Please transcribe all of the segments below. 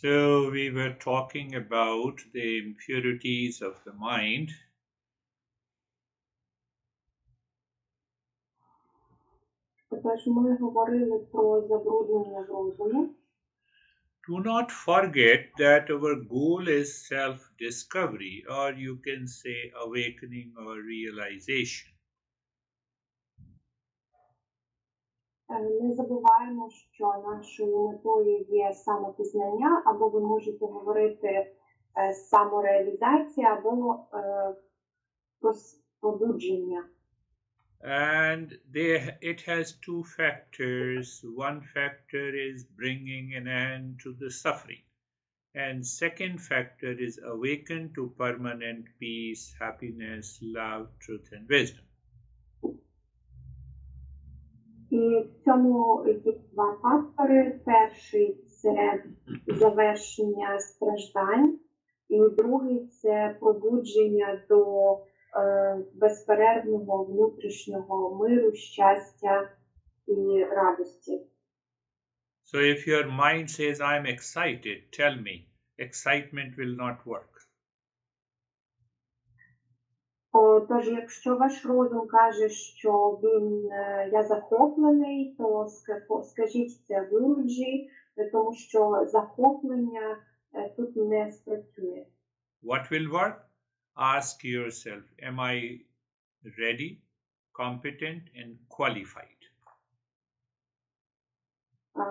So we were talking about the impurities of the mind. Тож ми говорили про забруднення в розумі. Do not forget that our goal is self-discovery, or you can say awakening or realization. Не забуваємо, що нашою метою є самопізнання, або ви можете говорити самореалізація, або пробудження. And it has two factors. One factor is bringing an end to the suffering. And second factor is awaken to permanent peace, happiness, love, truth, and wisdom. І в цьому є два фактори. Перший – це завершення страждань, і другий – це пробудження до безперервного внутрішнього миру, щастя і радості. So if your mind says, I'm excited, tell me, excitement will not work. Тож, якщо ваш розум каже, що я захоплений, то скажіть це вируджі, тому що захоплення тут не спрацює. What will work? Ask yourself, am I ready, competent, and qualified?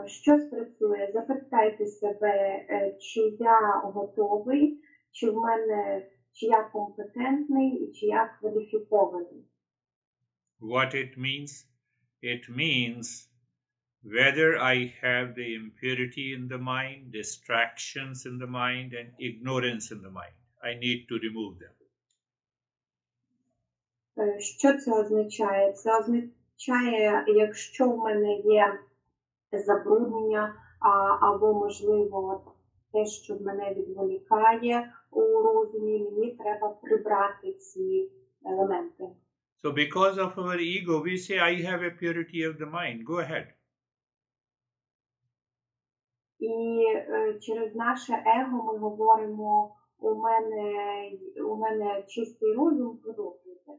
Що спрацює? Запитайте себе, чи я готовий, чи я компетентний і чи я кваліфікований. What it means? It means whether I have the impurity in the mind, distractions in the mind, and ignorance in the mind. I need to remove them. Що це означає? Це означає, якщо в мене є забруднення, або, можливо, те, що мене відволікає у розумі, мені треба прибрати ці елементи. So because of our ego, we say, I have a purity of the mind. Go ahead. І через наше его ми говоримо, у мене чистий розум, продовжуйте.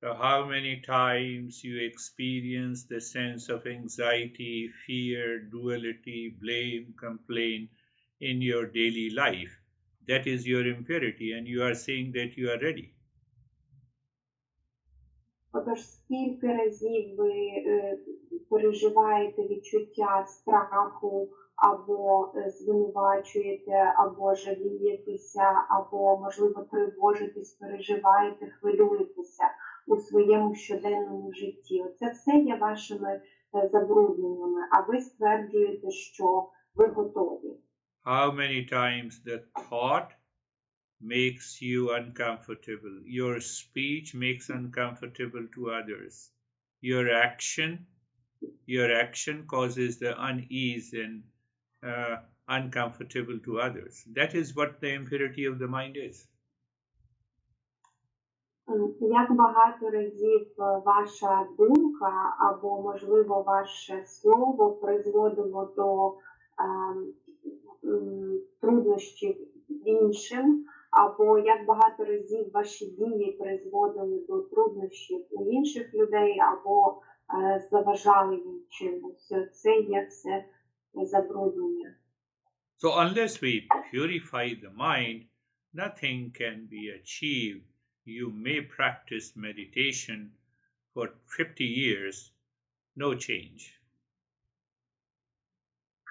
So how many times you experience the sense of anxiety, fear, duality, blame, complaint in your daily life? That is your impurity, and you are saying that you are ready. Отож, скільки разів ви переживаєте відчуття страху, або звинувачуєте, або жалієтеся, або, можливо, тривожитесь, переживаєте, хвилюєтеся у своєму щоденному житті. Оце все є вашими забрудненнями, а ви стверджуєте, що ви готові. How many times the thought makes you uncomfortable? Your speech makes uncomfortable to others. Your action causes the unease and uncomfortable to others. That is what the impurity of the mind is. Як багато разів ваша думка або, можливо, ваше слово призводило до труднощів іншим, або як багато разів ваші дії призводили до труднощів у інших людей, або заважали їм чимось. Це є все забруднення. So unless we purify the mind, nothing can be achieved. You may practice meditation for 50 years, no change.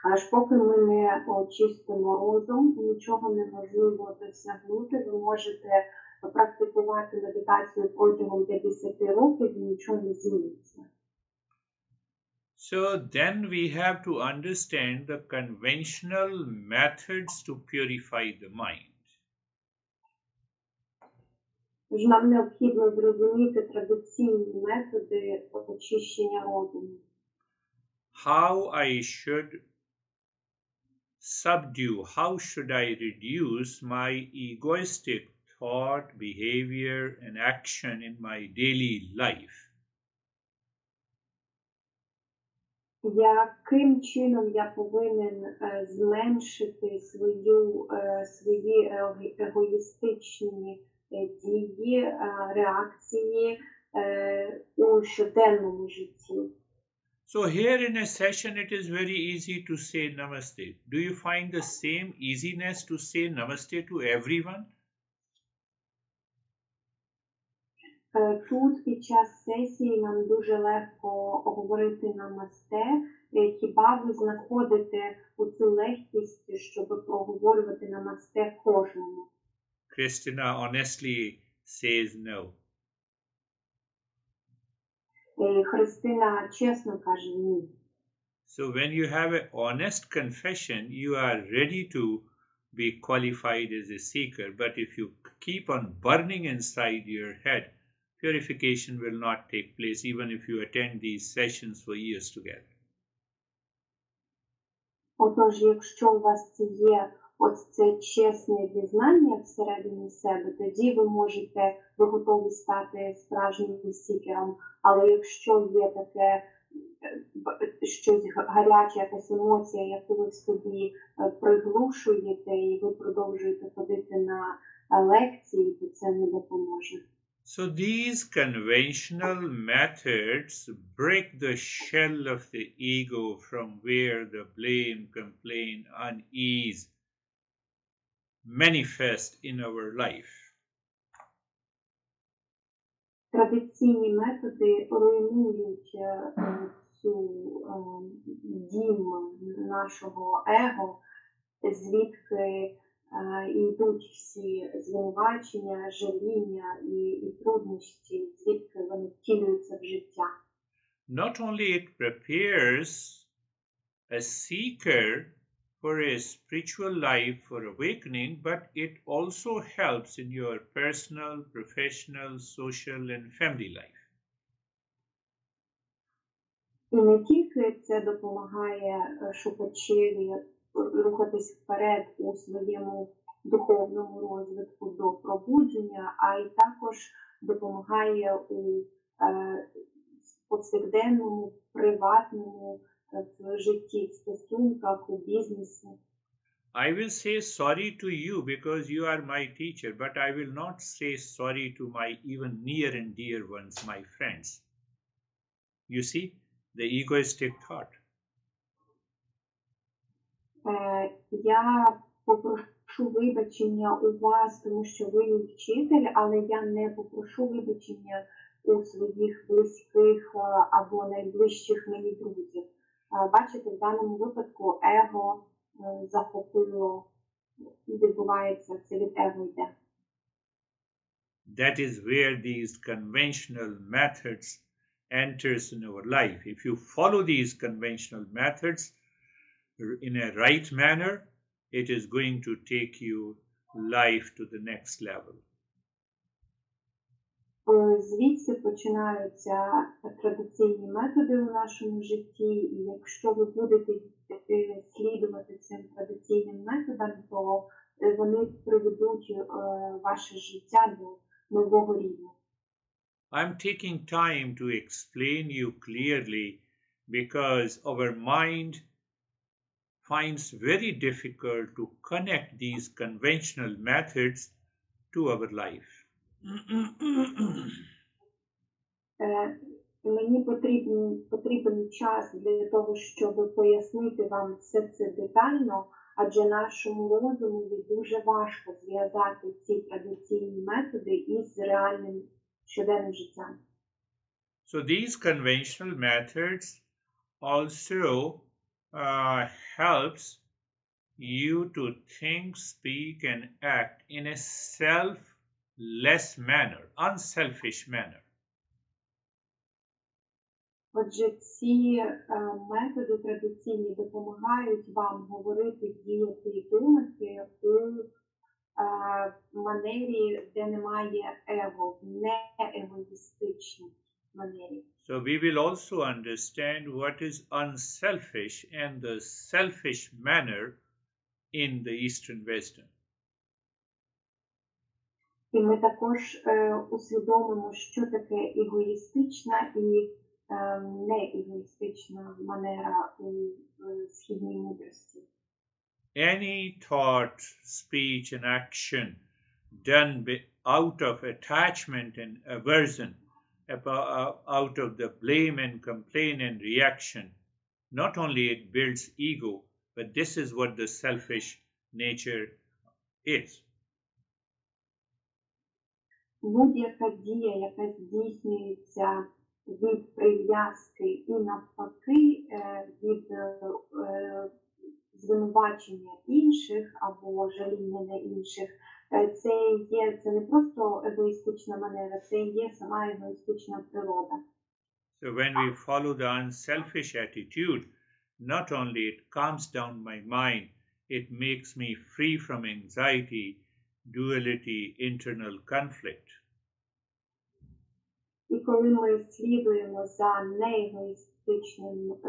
Аж поки ми не очистимо розум, нічого неможливо досягнути. Ви можете практикувати медитацію протягом 50 років і нічого не зміниться. So then we have to understand the conventional methods to purify the mind. Тож нам необхідно зрозуміти традиційні методи очищення розуму. How I should subdue, how should I reduce my egoistic thought, behavior, and action in my daily life? Яким чином я повинен зменшити свої егоїстичні дії, реакції у щоденному житті? So here in a session it is very easy to say namaste. Do you find the same easiness to say namaste to everyone? Тут під час сесії нам дуже легко говорити намасте. Хіба ви знаходите цю легкість, щоб проговорювати намасте кожному? Christina honestly says no. Христина чесно каже ні. So when you have an honest confession, you are ready to be qualified as a seeker. But if you keep on burning inside your head, purification will not take place even if you attend these sessions for years together. Отож, якщо у вас є ось це чесне визнання всередині себе, тоді ви готові стати справжнім сікером. Але якщо є таке щось гаряче, якась емоція, яку ви в собі приглушуєте, і ви продовжуєте ходити на лекції, то це не допоможе. So these conventional methods break the shell of the ego from where the blame, complaint, unease manifest in our life. Традиційні методи руйнують цю дім нашого его, звідки йдуть всі звинувачення, жаління і труднощі, звідки вони втілюються в життя. Not only it prepares a seeker for a spiritual life, for awakening, but it also helps in your personal, professional, social and family life. І не тільки це допомагає шукачеві рухатись вперед у своєму духовному розвитку до пробудження, а й також допомагає у повсякденному, приватному житті, в стосунках, у бізнесі. I will say sorry to you because you are my teacher, but I will not say sorry to my even near and dear ones, my friends. You see, the egoistic thought. Я попрошу вибачення у вас, тому що ви мій вчитель, але я не попрошу вибачення у своїх близьких або найближчих мені друзів. Бачите, в даному випадку его захопило, відбувається, це від его йде. That is where these conventional methods enters in our life. If you follow these conventional methods in a right manner, it is going to take you life to the next level. Звідси починаються традиційні методи у нашому житті, і якщо ви будете слідувати цим традиційним методам, то вони приведуть ваше життя до нового рівня. I'm taking time to explain you clearly because our mind finds very difficult to connect these conventional methods to our life. Мені потрібен час для того, щоб пояснити вам все це детально, адже нашому розумові дуже важко зв'язати ці традиційні методи із реальним щоденним життям. So these conventional methods also helps you to think, speak and act in a selfless manner, unselfish manner. Отже, ці методи традиційні допомагають вам говорити, діяти і думати у манері, де немає его, в неегоїстичній манері. So we will also understand what is unselfish and the selfish manner in the Eastern wisdom. І ми також усвідомимо, що таке егоїстична і не егоїстична манера у східній мудрості. Any thought, speech, and action done out of attachment and aversion, out of the blame and complaint and reaction, not only it builds ego, but this is what the selfish nature is. Будь-яка дія, яка здійснюється від прив'язки і навпаки від звинувачення інших або жаління на інших, це не просто егоїстична манера, це є сама егоїстична природа. So when we follow the unselfish attitude, not only it calms down my mind, it makes me free from anxiety, duality, internal conflict. І коли ми слідуємо за неегоїстичною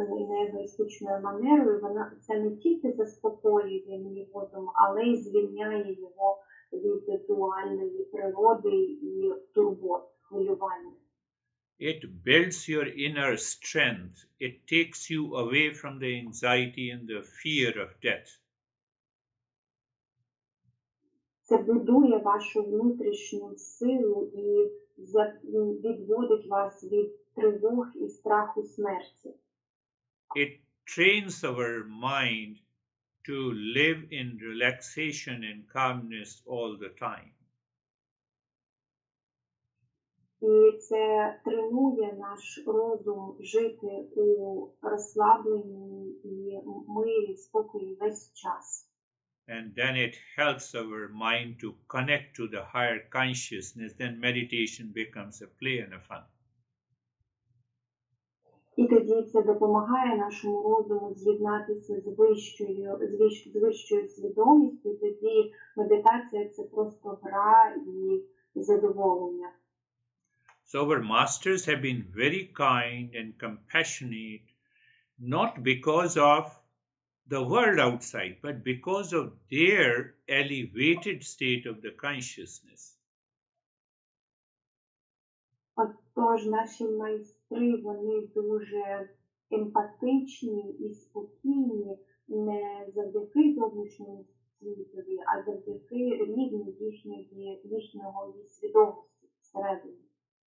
манерою, це не тільки заспокоює мій розум, але й звільняє його від дуальної природи і турбот, хвилювання. It builds your inner strength. It takes you away from the anxiety and the fear of death. Це будує вашу внутрішню силу і відводить вас від тривог і страху смерті. It trains our mind to live in relaxation and calmness all the time. І це тренує наш розум жити у розслабленні і мирі, спокої весь час. And then it helps our mind to connect to the higher consciousness. Then meditation becomes a play and a fun. І тоді це допомагає нашому розуму з'єднатися з вищою свідомістю, і тоді медитація – це просто гра і задоволення. So our masters have been very kind and compassionate, not because of the world outside, but because of their elevated state of the consciousness. Отож, наші майстри, вони дуже емпатичні і спокійні не завдяки зовнішньому світові, а завдяки рівню їхнього свідомості всередині.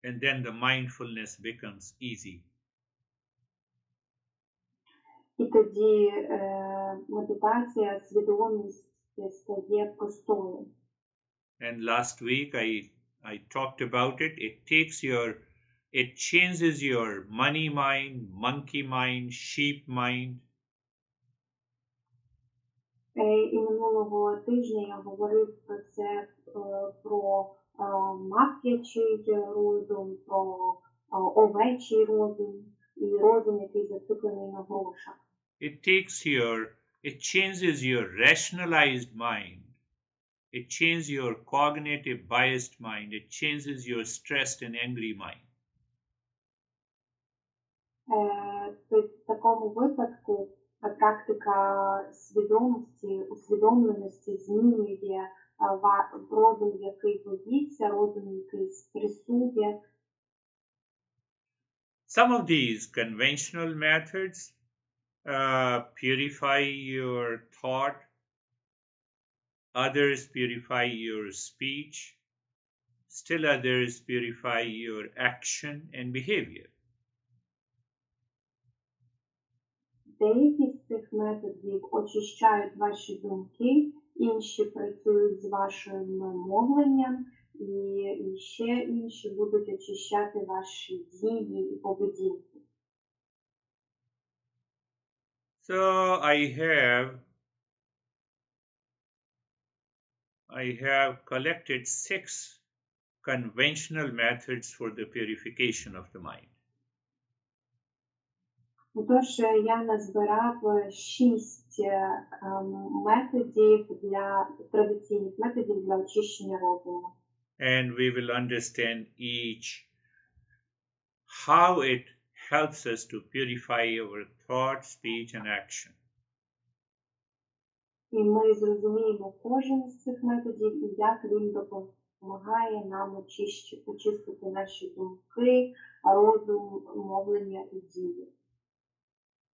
And then the mindfulness becomes easy. І тоді медитація, свідомість стає простою. And last week I talked about it. It changes your money mind, monkey mind, sheep mind. І минулого тижня я говорив про це, про мавп'ячий розум, про овечий розум і розум, який зациклений на грошах. It changes your rationalized mind. It changes your cognitive biased mind. It changes your stressed and angry mind. В такому випадку практика усвідомленості змінює розум, який боїться, розум, який стресує. Some of these conventional methods purify your thought. Others purify your speech. Still others purify your action and behavior. Деякі з цих методів очищають ваші думки, інші працюють з вашим мовленням, і ще інші будуть очищати ваші дії і поведінки. So I have collected 6 conventional methods for the purification of the mind. Тож я назбирав 6 традиційних методів для очищення розуму. And we will understand each, how it helps us to purify our thought, speech and action. І ми зрозуміємо кожен з цих методів і як він допомагає нам очистити наші думки, розум, мовлення і дії.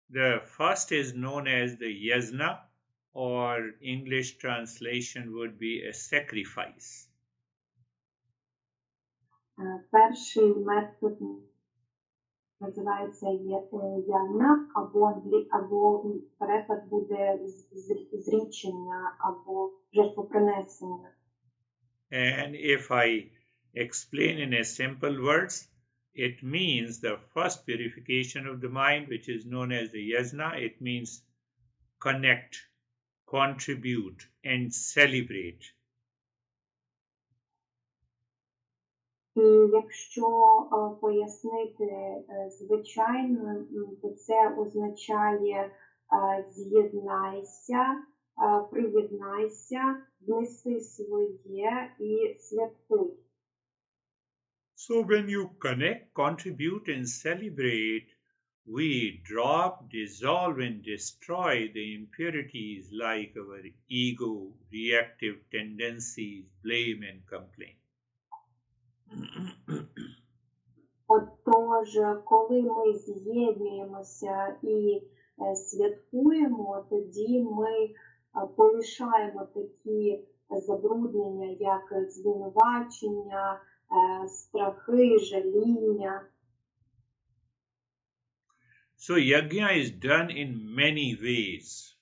The first is known as the yajna, or English translation would be a sacrifice. Перший метод називається яна, або переклад буде зрічення, або жертвопринесення. And if I explain in a simple words, it means the first purification of the mind, which is known as the yajna. It means connect, contribute, and celebrate. І якщо пояснити звичайно, то це означає з'єднайся, приєднайся, внеси своє і святкуй. So when you connect, contribute, and celebrate, we drop, dissolve, and destroy the impurities like our ego, reactive tendencies, blame, and complaint. Отож, коли ми з'єднуємося і святкуємо, тоді ми полишаємо такі забруднення, як звинувачення, страхи, жаління. So yajna is done in many ways.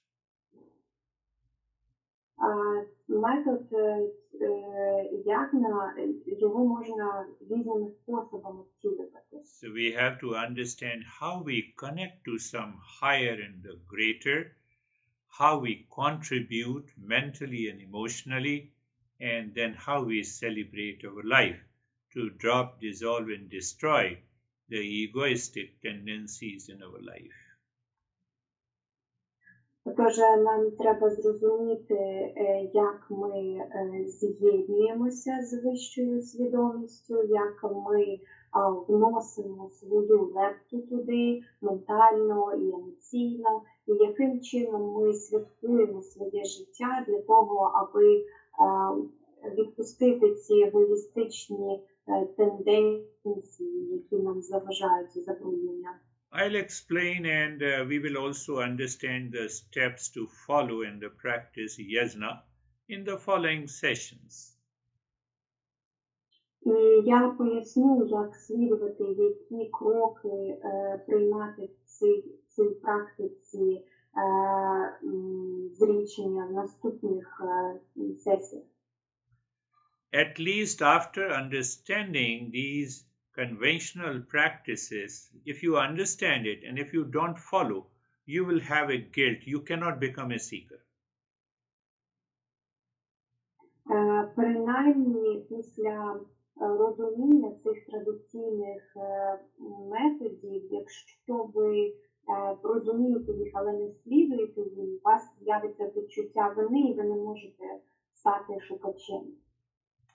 Метод ягна, його можна різними способами втілювати. So we have to understand how we connect to some higher and the greater, how we contribute mentally and emotionally, and then how we celebrate our life to drop, dissolve, and destroy the egoistic tendencies in our life. Отож, нам треба зрозуміти, як ми з'єднуємося з вищою свідомістю, як ми вносимо свою лепту туди ментально і емоційно, і яким чином ми святкуємо своє життя для того, аби відпустити ці егоїстичні тенденції, які нам заважають забруднення. I'll explain, and we will also understand the steps to follow in the practice yajna in the following sessions. І я поясню, як слідувати, які кроки приймати в цій практиці зрічення в наступних сесіях. At least after understanding these conventional practices, if you understand it and if you don't follow, you will have a guilt. You cannot become a seeker. Принаймні, після розуміння цих традиційних методів, якщо ви розумієте їх, але не слідуєте їм, у вас з'явиться відчуття вини, і ви не можете стати шукачем.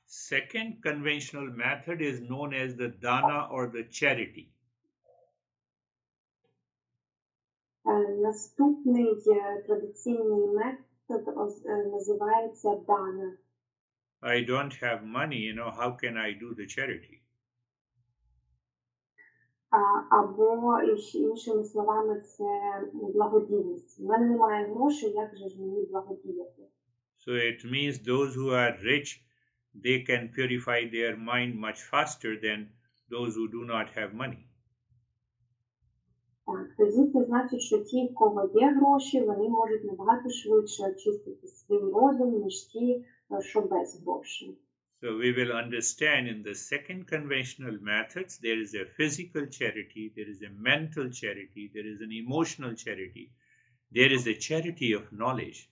Second conventional method is known as the dana or the charity. Наступний традиційний метод називається дана. I don't have money, how can I do the charity? Або, іншими словами, це благодійність. У мене немає грошей, як же ж мені благодіяти? So it means those who are rich, they can purify their mind much faster than those who do not have money. Так, тоді це значить, що ті, в кого є гроші, вони можуть набагато швидше очистити свій розум, ніж ті, що без грошей. So we will understand in the second conventional methods, there is a physical charity, there is a mental charity, there is an emotional charity, there is a charity of knowledge.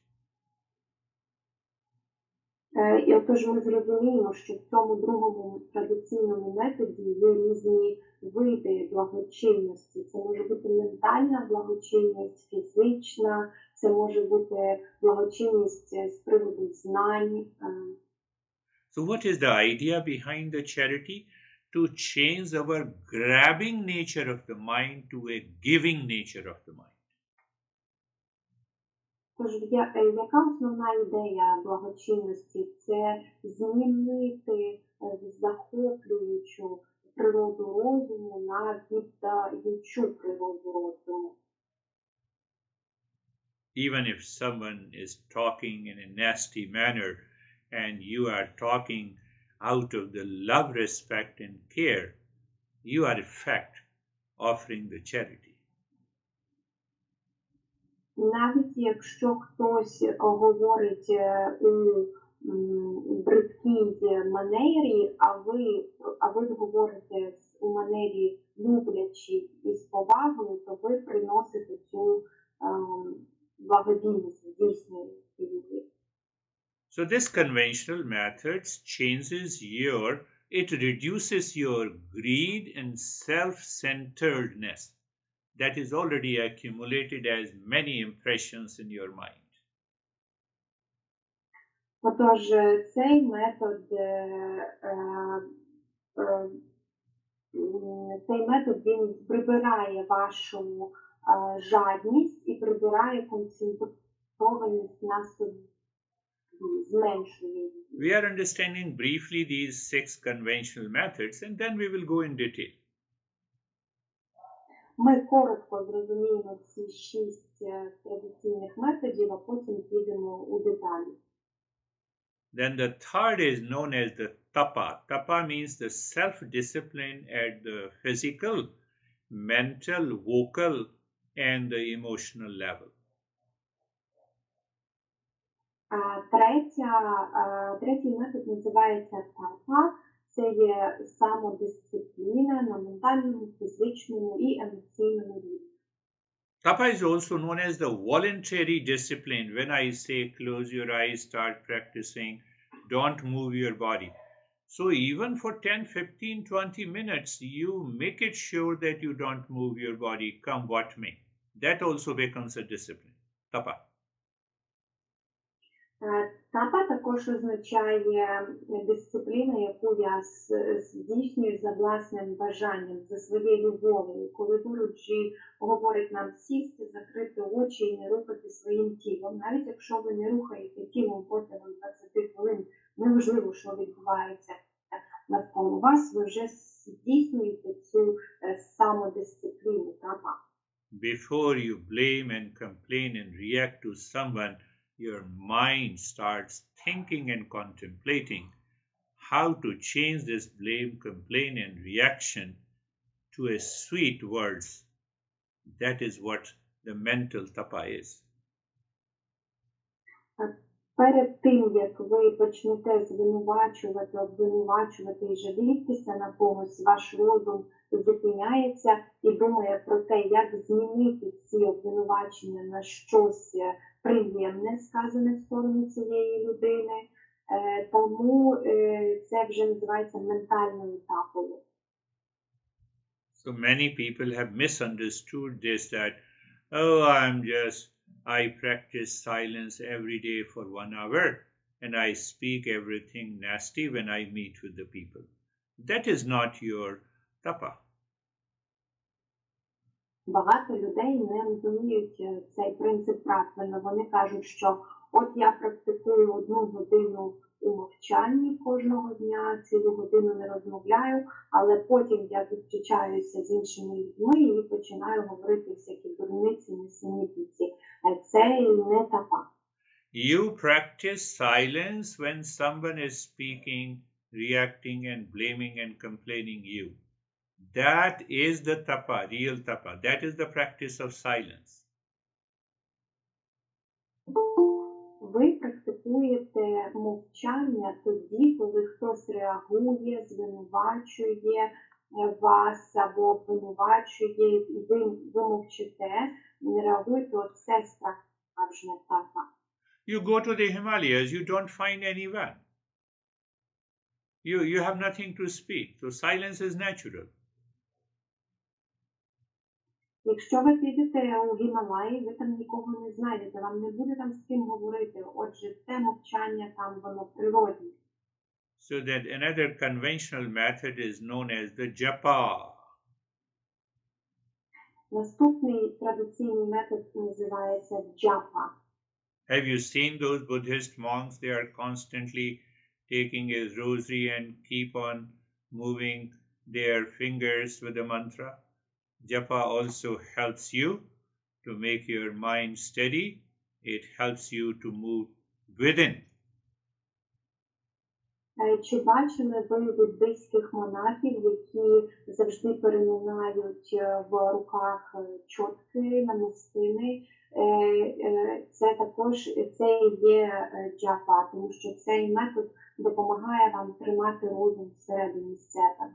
І отож ми зрозуміємо, що в цьому другому традиційному методі є різні види благочинності. Це може бути ментальна благочинність, фізична, це може бути благочинність з приводу знань. So what is the idea behind the charity? To change our grabbing nature of the mind to a giving nature of the mind. Тож, яка основна ідея благочинності? Це змінити захоплюючу природу розуму на віддаючу природу розуму. Even if someone is talking in a nasty manner and you are talking out of the love, respect and care, you are in fact offering the charity. Навіть якщо хтось говорить у бридкій манері, а ви говорите у манері люблячій і з повагою, то ви приносите цю благодійність, здійснюєте її. So this conventional methods it reduces your greed and self-centeredness that is already accumulated as many impressions in your mind. Отож, цей метод він прибирає вашу жадність і прибирає концентрованість на собі, зменшує її. We are understanding briefly these 6 conventional methods and then we will go in detail. Ми коротко зрозуміємо ці 6 традиційних методів, а потім підемо у деталі. Then the third is known as the tapa. Tapa means the self-discipline at the physical, mental, vocal, and the emotional level. Третій метод називається тапа. Це є самодисципліна на ментальному, фізичному і емоційному рівні. Tapa is also known as the voluntary discipline. When I say close your eyes, start practicing, don't move your body. So even for 10, 15, 20 minutes, you make it sure that you don't move your body, come what may. That also becomes a discipline. Tapa. Тапа також означає дисципліна, яку я здійснюю за власним бажанням, за своєю волею. Коли Гуру-джі говорить нам сісти, закрити очі і не рухати своїм тілом, навіть якщо ви не рухаєте тілом протягом 20 хвилин, неважливо, що відбувається навколо вас, ви вже здійснюєте цю самодисципліну тапа. Before you blame and complain and react to someone, your mind starts thinking and contemplating how to change this blame, complaint, and reaction to a sweet words. That is what the mental tapa is. Перед тим, як ви почнете звинувачувати, обвинувачувати і жалітися на когось, ваш розум зупиняється і думає про те, як змінити ці обвинувачення на щось приємне, сказане в сторону цієї людини. Тому це вже називається ментальною тапою. So many people have misunderstood this, that, I practice silence every day for 1 hour and I speak everything nasty when I meet with the people. That is not your tapa. Багато людей не розуміють цей принцип правильно. Вони кажуть, що от я практикую 1 годину у мовчанні кожного дня, цілу годину не розмовляю, але потім я зустрічаюся з іншими людьми і починаю говорити всякі дурниці, несенітниці. Це не тапа. You practice silence when someone is speaking, reacting and blaming and complaining you. That is the tapa, real tapa. That is the practice of silence. Ви практикуєте мовчання тоді, коли хтось реагує, звинувачує вас або обвинувачує, і ви мовчите, не реагуєте, оце справжня тапа. You go to the Himalayas, you don't find anyone. You have nothing to speak, so silence is natural. Якщо ви підете у Гімалаї, ви там нікого не знайдете, вам не буде там з ким говорити. Отже, це мовчання там, воно природне. So that another conventional method is known as the japa. Наступний традиційний метод називається джапа. Have you seen those Buddhist monks? They are constantly taking a rosary and keep on moving their fingers with the mantra. Japa also helps you to make your mind steady. It helps you to move within. Чи бачили ви буддийських монахів, які завжди переминають в руках чотки, намистини? Це також це є джапа, тому що цей метод допомагає вам тримати розум всередині себе.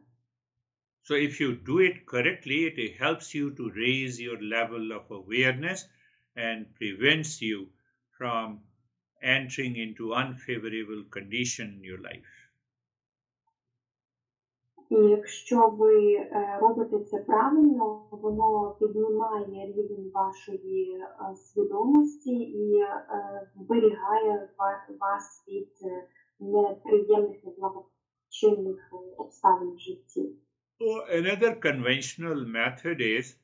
So if you do it correctly, it helps you to raise your level of awareness and prevents you from entering into unfavorable condition in your life. І якщо ви робите це правильно, воно піднімає рівень вашої свідомості і вберігає вас від неприємних, неблагочинних обставин в житті. So another conventional method is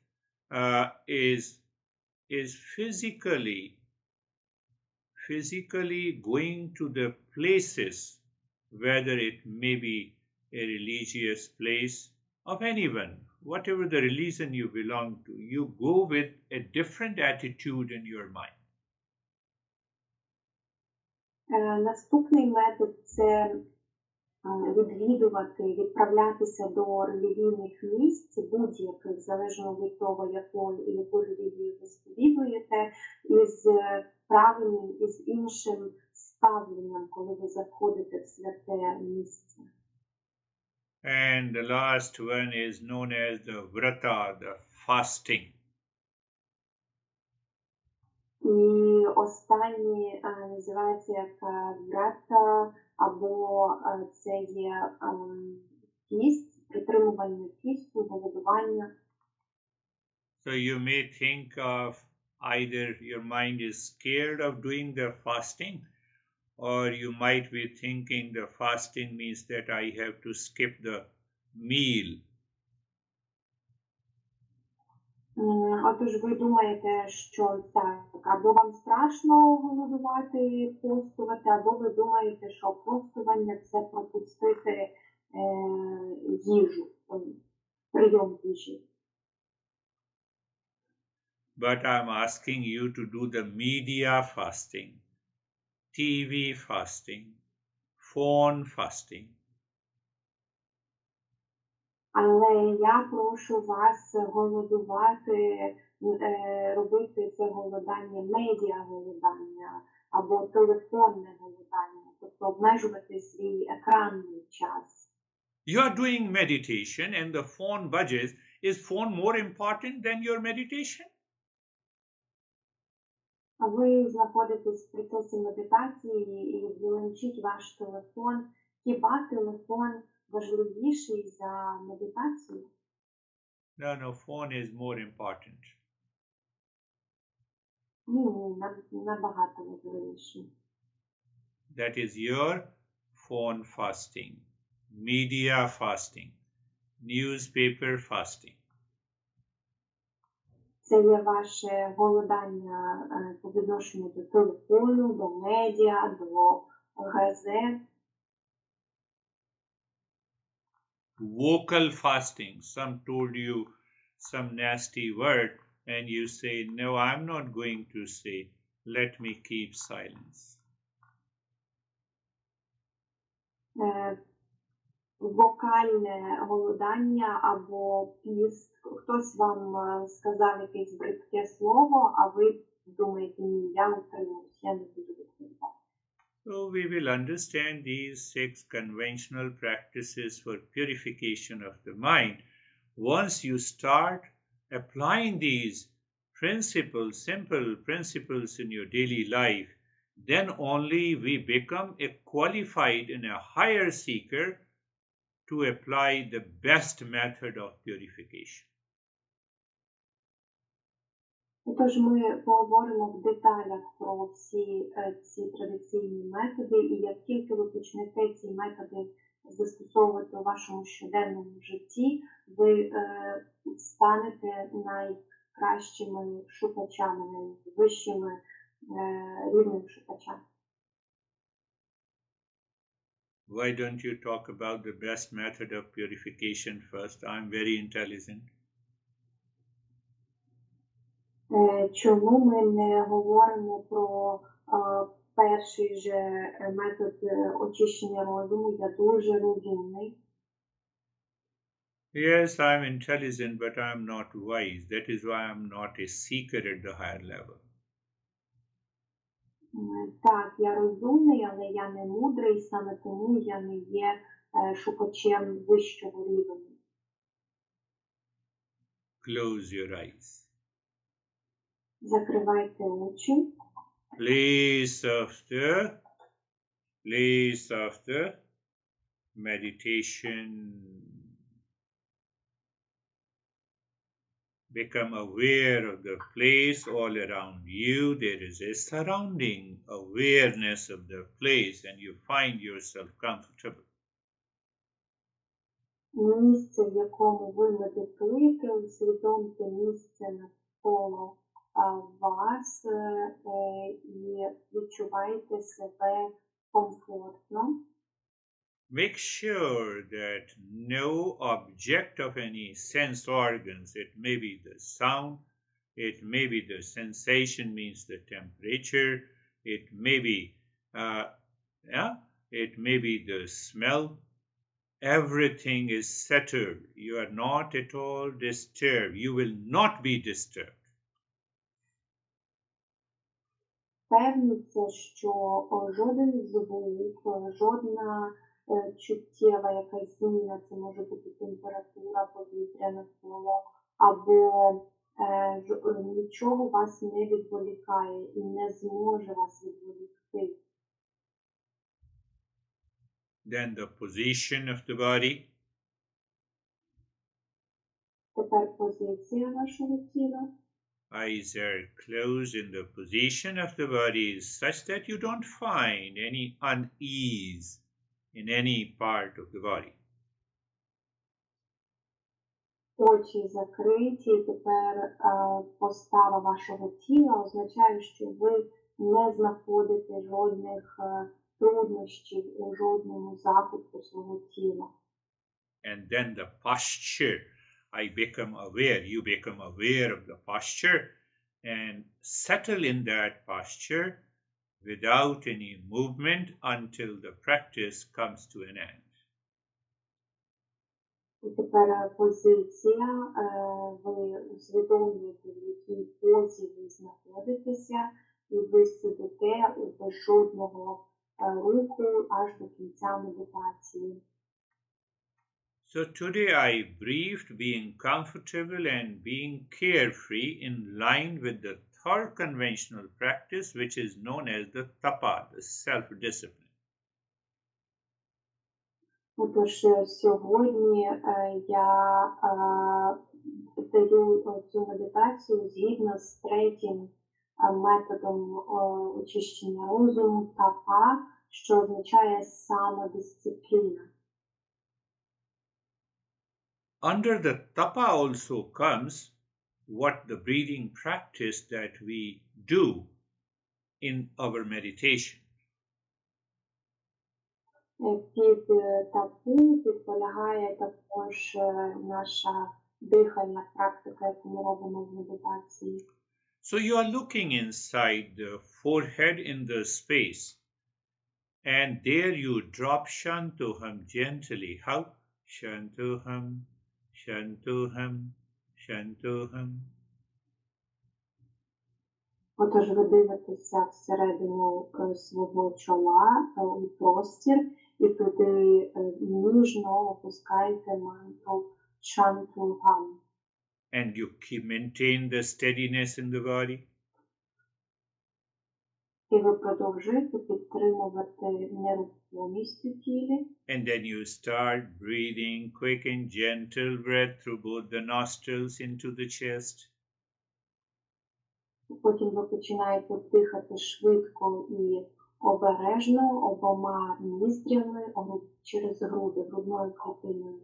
physically going to the places, whether it may be a religious place of anyone, whatever the religion you belong to, you go with a different attitude in your mind. Наступний метод – це відправлятися до релігійних місць, будь-яких, залежно від того, яку релігію ви сповідуєте, із правильним, із іншим ставленням, коли ви заходите в святе місце. And the last one is known as the vrata, the fasting. І останній називається як врата, або це є піст, притримування пісту, голодування. So you may think of either your mind is scared of doing the fasting, or you might be thinking the fasting means that I have to skip the meal. Отож ви думаєте, що так, або вам страшно голодувати, постувати, або ви думаєте, що постування – це пропустити їжу, прийом їжі. But I'm asking you to do the media fasting, TV fasting, phone fasting. Але я прошу вас голодувати, робити це голодання, медіа-голодання або телефонне голодання, тобто обмежувати свій екранний час. You are doing meditation and the phone buzzes. Is phone more important than your meditation? Ви знаходитесь в процесі медитації і дзеленчить ваш телефон. Хіба телефон важливіший за медитацію? No, phone is more important. Ні, набагато важливіший. That is your phone fasting, media fasting, newspaper fasting. Це є ваше голодання по відношенню до телефону, до медіа, до газет. Vocal fasting. Some told you some nasty word and you say, no, I'm not going to say, let me keep silence. Вокальне голодання або піст. Хтось вам сказав якесь бридке слово, а ви думаєте, ні, я утримуюсь, я не буду відповідати. So we will understand these 6 conventional practices for purification of the mind. Once you start applying these principles, simple principles in your daily life, then only we become a qualified and a higher seeker to apply the best method of purification. Тож ми поговоримо в деталях про всі ці традиційні методи, і як тільки ви почнете ці методи застосовувати у вашому щоденному житті, ви станете найкращими шукачами, найвищими рівнем шукача. Why don't you talk about the best method of purification first? I'm very intelligent. Чому ми не говоримо про перший же метод очищення розуму? Я дуже розумний. Yes, I'm intelligent, but I'm not wise. That is why I'm not a seeker at the higher level. Так, я розумний, але я не мудрий, саме тому я не є шукачем вищого рівня. Close your eyes. Закривайте очі. Please after meditation, become aware of the place all around you. There is a surrounding awareness of the place and you find yourself comfortable. Місце, в якому ви медитуєте, усвідомте місце навколо вас і відчуваєте себе комфортно. Make sure that no object of any sense organs, it may be the sound, it may be the sensation, means the temperature, it may be the smell, everything is settled. You are not at all disturbed. You will not be disturbed. Певніться, що жоден звук, жодна чуттєва якась зміна, це може бути температура повітря навколо, або нічого вас не відволікає і не зможе вас відволікти. Then the position of the body. Тепер позиція вашого тіла. Eyes are closed in the position of the body such that you don't find any unease in any part of the body. Очі закриті, і тепер постава вашого тіла означає, що ви не знаходите жодних труднощів у жодному закутку свого тіла. And then the posture. I become aware, you become aware of the posture and settle in that posture without any movement until the practice comes to an end. І тепер позиція, ви усвідомлюєте, в якій позі ви знаходитеся, і ви сидите без жодного руху аж до кінця медитації. So today I briefed being comfortable and being carefree in line with the third conventional practice, which is known as the tapa, the self-discipline. Отож, сьогодні я даю цю медитацію згідно з третім методом очищення розуму тапа, що означає самодисципліна. Under the tapa also comes what the breathing practice that we do in our meditation. Під тапу підполягає також наша дихальна практика, яку ми робимо в медитації. So you are looking inside the forehead in the space, and there you drop Shantoham gently. How? Shantoham, Shantoham, Shantoham. Отож ви дивитеся всередину свого чола у простір і туди ніжно опускаєте мантру Шантугам. And you maintain the steadiness in the body. І ви продовжуєте підтримувати нерухомість у тілі. And then you start breathing quick and gentle breath through both the nostrils into the chest. Потім ви починаєте дихати швидко і обережно обома ніздрями через груди, грудною клітиною.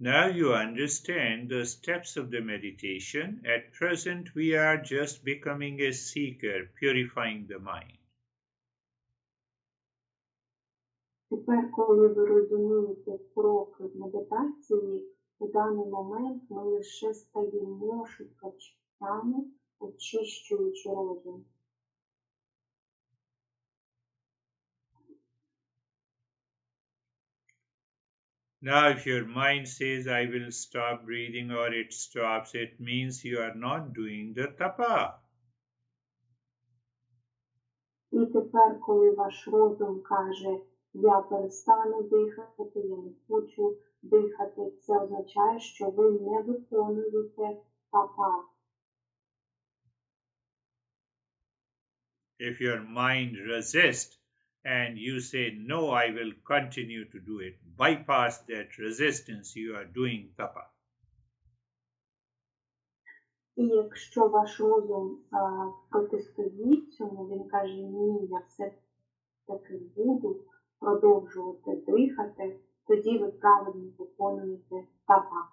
Now you understand the steps of the meditation. At present, we are just becoming a seeker, purifying the mind. Тепер, коли ви розумієте кроки медитації, у даний момент ми лише стаємо шукачами, очищуючи розум. Now, if your mind says, I will stop breathing, or it stops, it means you are not doing the tapa. І тепер, коли ваш розум каже, я перестану дихати, я не хочу дихати, це означає, що ви не виконуєте тапа. If your mind resists and you say, no, I will continue to do it, bypass that resistance, you are doing tapa. І якщо ваш розум протистоїть цьому, він каже, ні, я все-таки буду продовжувати дихати, тоді ви правильно виконуєте тапа.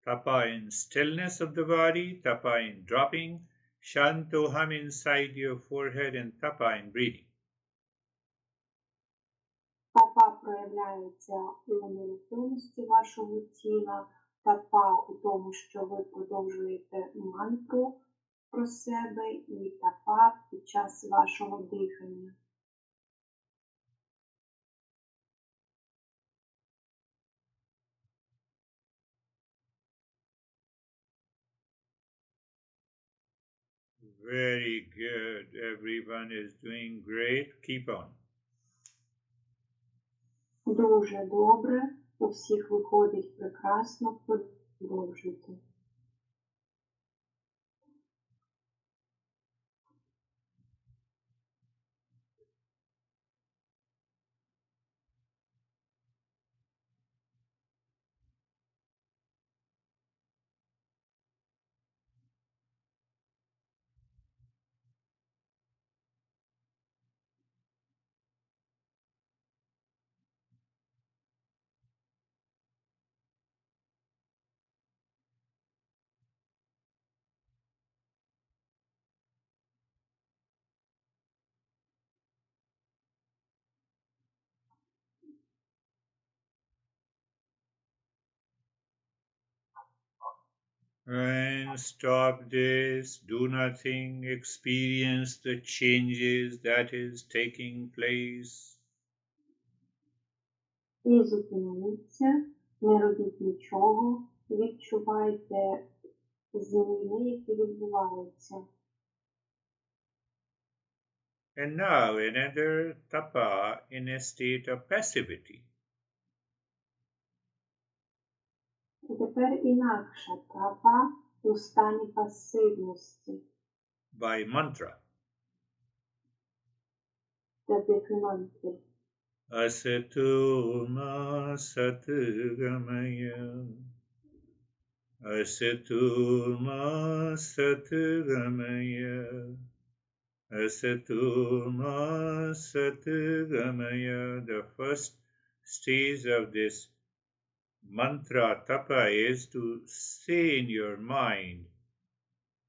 Tapa in stillness of the body, tapa in dropping, shantoham inside your forehead, and tapa in breathing. Тапа проявляється у нерухомості вашого тіла, тапа у тому, що ви продовжуєте мантру про себе, і тапа під час вашого дихання. Very good. Everyone is doing great. Keep on. Дуже добре. У всіх виходить прекрасно. Продовжуйте. And stop this, do nothing, experience the changes that is taking place. І зупиніться, не робіть нічого, відчувайте зміни, які відбуваються. And now another tapa in a state of passivity. І тепер інакша тапа у стані пасивності. By mantra. Завдяки мантрі. Asato ma satgamaya. Asato ma satgamaya. Asato ma satgamaya. The first stage of this mantra tapa is to say in your mind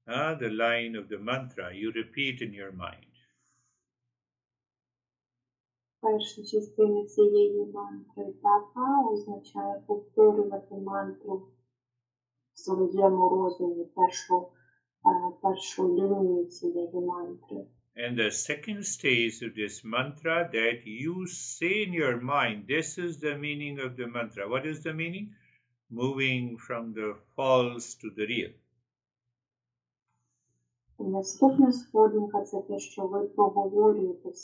the line of the mantra. You repeat in your mind. Перша частина цієї мантри тапа означає повторювати мантру в своєму розумі, першу лінію цієї мантри. And the second stage of this mantra that you say in your mind, this is the meaning of the mantra. What is the meaning? Moving from the false to the real. Наступна сходинка – це те, що ви проговорюєте в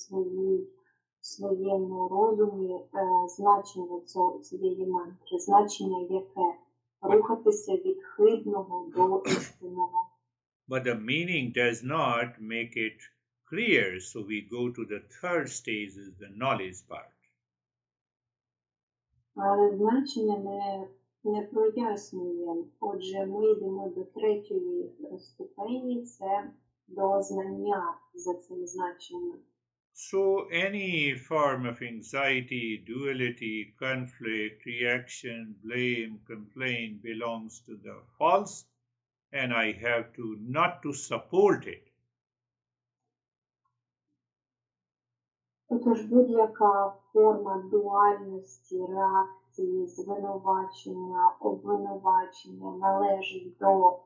своєму розумі значення цієї мантри. Значення яке? Рухатися від хибного до істинного. But the meaning does not make it clear, so we go to the third stage, is the knowledge part. Але значення не прояснює. Отже, ми йдемо до третьої ступені – це до знання за цим значенням. So any form of anxiety, duality, conflict, reaction, blame, complaint belongs to the false, and I have to not to support it. Отож, будь-яка форма дуальності, реакції, звинувачення, обвинувачення належить до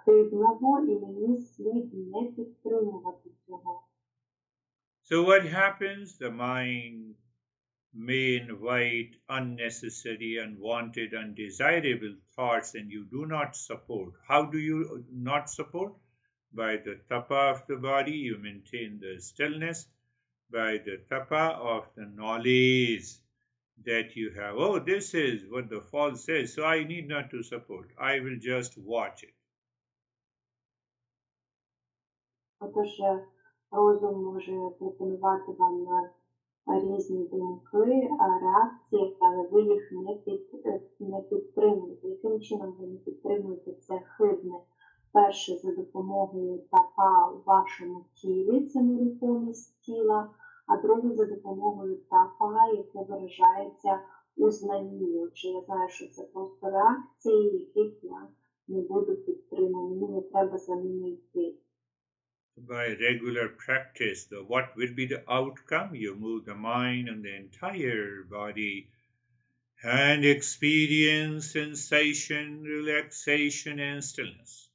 хибного, і мені слід не підтримувати цього. So what happens? The mind may invite unnecessary, unwanted, undesirable thoughts, and you do not support. How do you not support? By the tapa of the body, you maintain the stillness. By the tapa of the knowledge that you have. Oh, this is what the false says, so I need not to support. I will just watch it. Отож, розум може пропонувати вам різні думки, реакції, але ви їх не підтримуєте. Яким чином ви не підтримуєте це хибне? Перше, за допомогою тапа у вашому тілі, це нерухомість тіла, а друге, за допомогою тапа, яке виражається у знанні. Отже, я знаю, що це просто реакції, яких я не буду підтримувати, мені не треба за ними йти. By regular practice, what will be the outcome? You move the mind and the entire body and experience sensation, relaxation and stillness.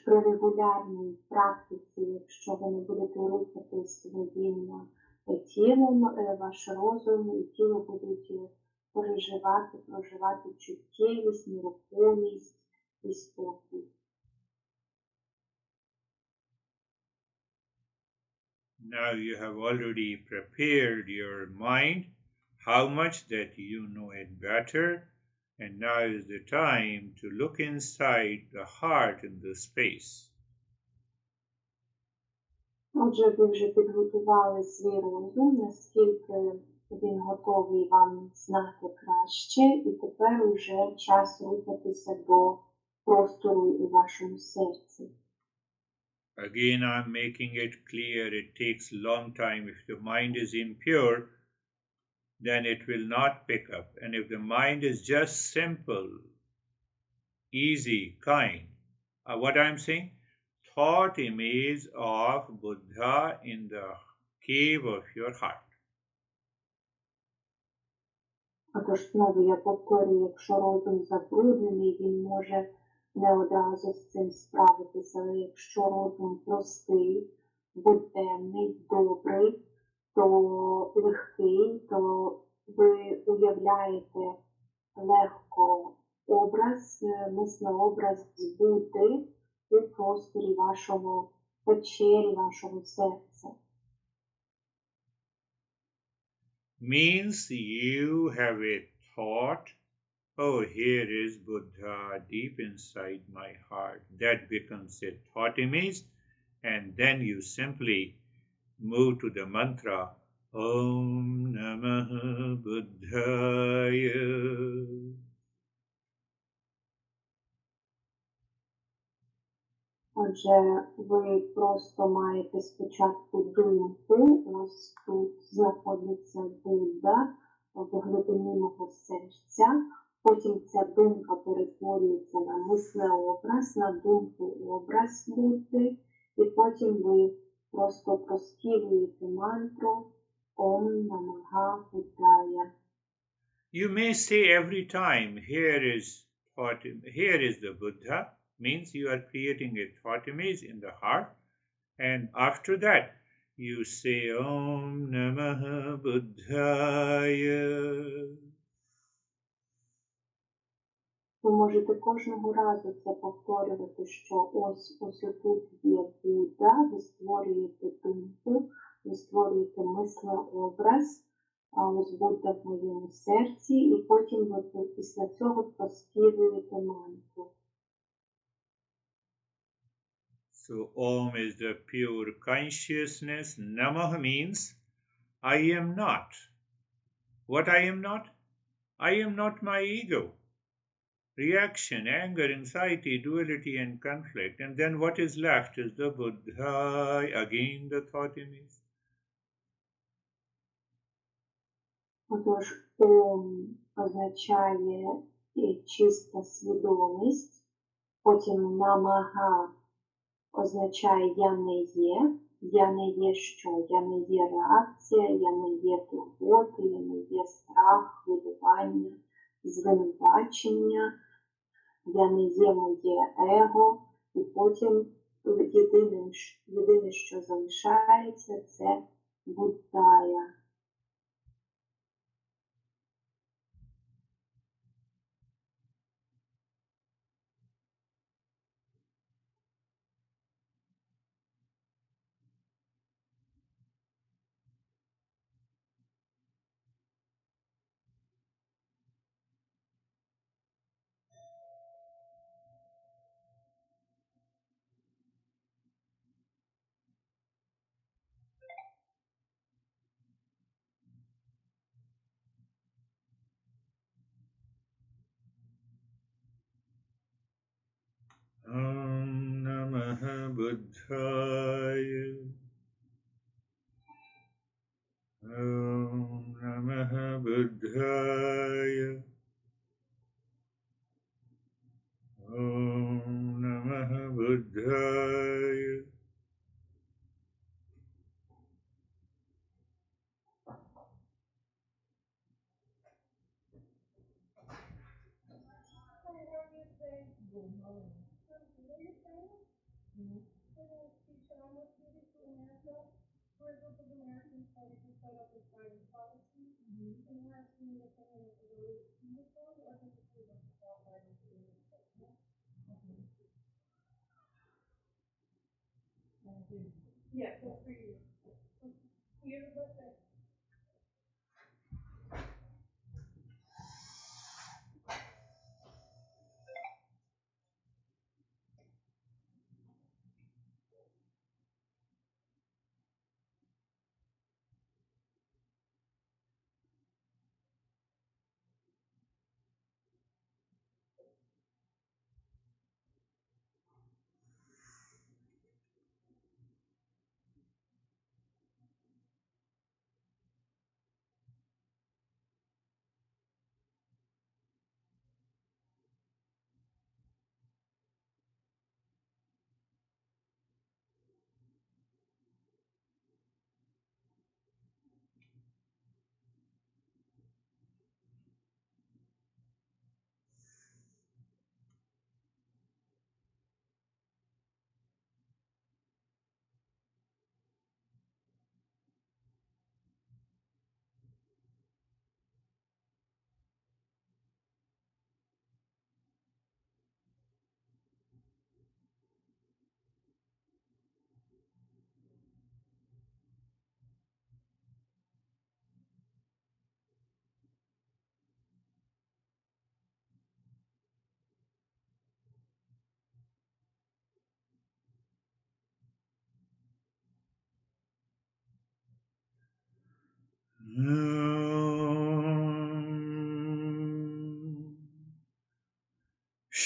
При регулярній практиці, якщо ви не будете рухати своїм тілом, ваш розум і тіло будуть проживати чуттєвість, нерухомість і спокій. Now you have already prepared your mind, how much that you know it better, and now is the time to look inside the heart in the space. Отже, ви вже підготували свій розум, наскільки він готовий вам знати краще, і тепер уже час рухатися до простору у вашому серці. Again, I'm making it clear it takes a long time. If the mind is impure, then it will not pick up. And if the mind is just simple, easy, kind, what I'm saying, thought image of Buddha in the cave of your heart. Отож, знову я повторюю, якщо розум забруднений, він може не одразу з цим справитися, але якщо розум простий, буденний, добрий, то легкий, то ви уявляєте легко образ, мислообраз Будди у просторі вашого печері, вашого серця. Means you have a thought, oh, here is Buddha deep inside my heart. That becomes a thought image, and then you simply move to the mantra, Om Namah Buddhaya. Отже, ви просто маєте спочатку думку, ось тут знаходиться Будда в глибині мого серця, потім ця думка перетворюється на мислеобраз, на думку-образ Будди, і потім ви просто проспівуєте мантру Ом Намаха Буддая. You may say every time, here is the Buddha, means you are creating a thought image in the heart, and after that you say Om Namah Buddhaya. Ви можете кожного разу це повторювати, що ось тут є Будда, ви створюєте думку, ви створюєте мислеобраз, а ось Будда в моєму серці, і потім ви після цього проспівуєте мантру. So Om is the pure consciousness. Namah means I am not. What I am not? I am not my ego. reaction, anger, anxiety, duality, and conflict. And then what is left is the Buddha, again the thought image. Отож, ом означає чиста свідомість, потім намага означає я не є що, я не є реакція, я не є турбота, я не є страх, хвилювання, звинувачення, я не є моє его, і потім єдине, що залишається, це Буддая. Om Namaha Buddhaya. Om Namaha Buddhaya. Om Namaha Buddhaya.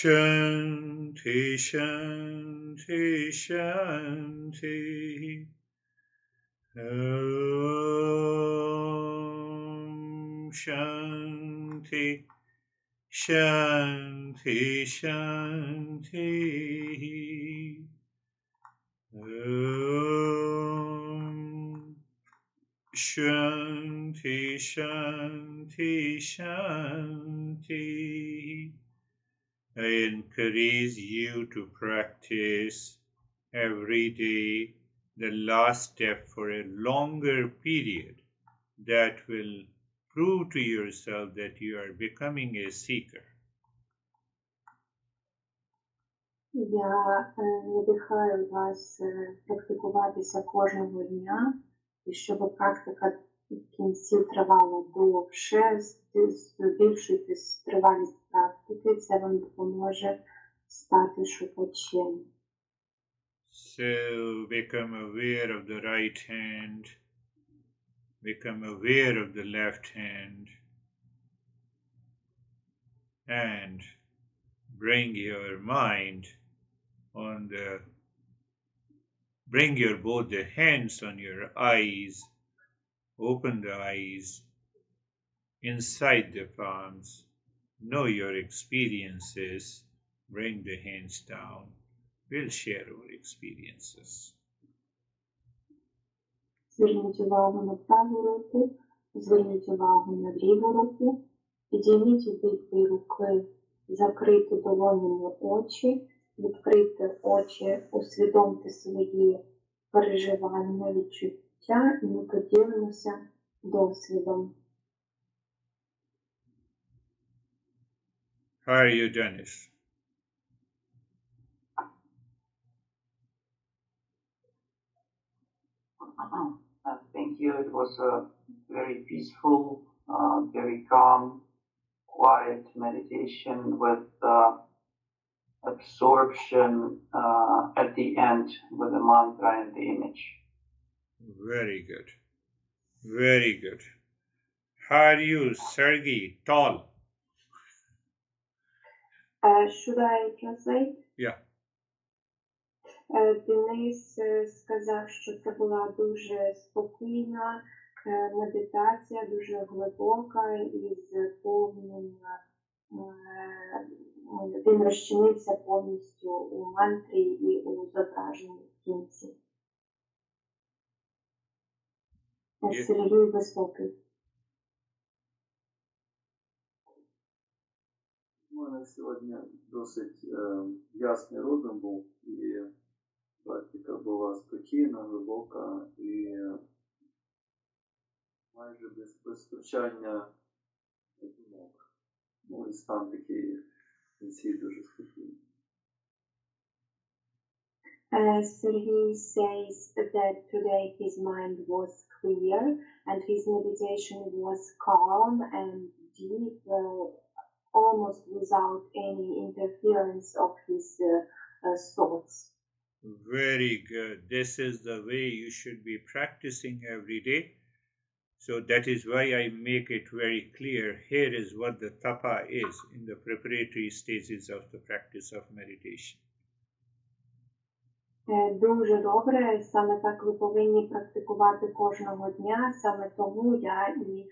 Shanti, Shanti, Shanti. Om Shanti, Shanti, Shanti. Om Shanti, Shanti, Shanti. I encourage you to practice every day the last step for a longer period that will prove to yourself that you are becoming a seeker. Я надихаю вас практикуватися кожного дня, і щоб практика в кінці тривала довше, збільшуйте тривалість практики, це вам допоможе стати шукачем. So become aware of the right hand, become aware of the left hand, and bring your mind on the, bring your both the hands on your eyes, open the eyes, inside the palms, know your experiences, bring the hands down. We'll share our experiences. Зверніть увагу на праву руку, зверніть увагу на ліву руку, підійміть обидві руки, закрити долонями очі, відкрити очі, усвідомте свої переживання, відчуття і ми поділимося досвідом. How are you, Dennis? Thank you. It was a very peaceful, very calm, quiet meditation with absorption at the end with the mantra and the image. Very good. Very good. How are you, Sergey? Tall? Should I translate? Yeah. Денис сказав, що це була дуже спокійна медитація, дуже глибока і з повним, він розчинився повністю у мантрі і у зображенні в кінці. Сергій високий. У мене сьогодні досить ясний розум був, і практика була спокійна, глибока і майже без втручання думок. Ну і стан такий в кінці дуже спокійний. Sergey says that today his mind was clear and his meditation was calm and deep, almost without any interference of his thoughts. Very good. This is the way you should be practicing every day. So that is why I make it very clear. Here is what the tapa is in the preparatory stages of the practice of meditation. Дуже добре, саме так ви повинні практикувати кожного дня, саме тому я і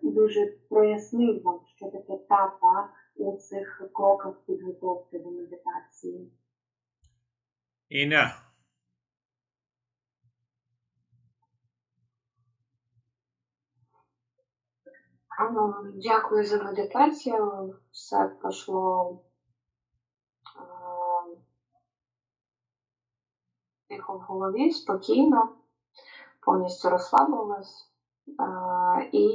дуже прояснив вам, що таке тапа у цих кроках підготовки до медитації. Ina. Дякую за медитацію. Все пройшло тихо в голові, спокійно, повністю розслабилась і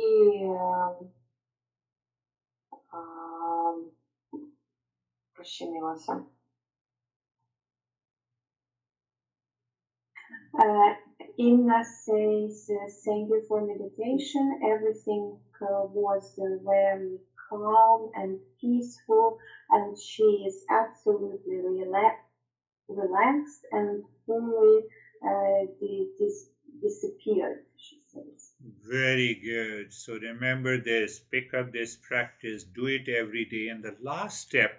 розчинилася. Inna says, thank you for meditation. Everything was very calm and peaceful, and she is absolutely relaxed and fully disappeared, she says. Very good. So remember this, pick up this practice, do it every day. And the last step,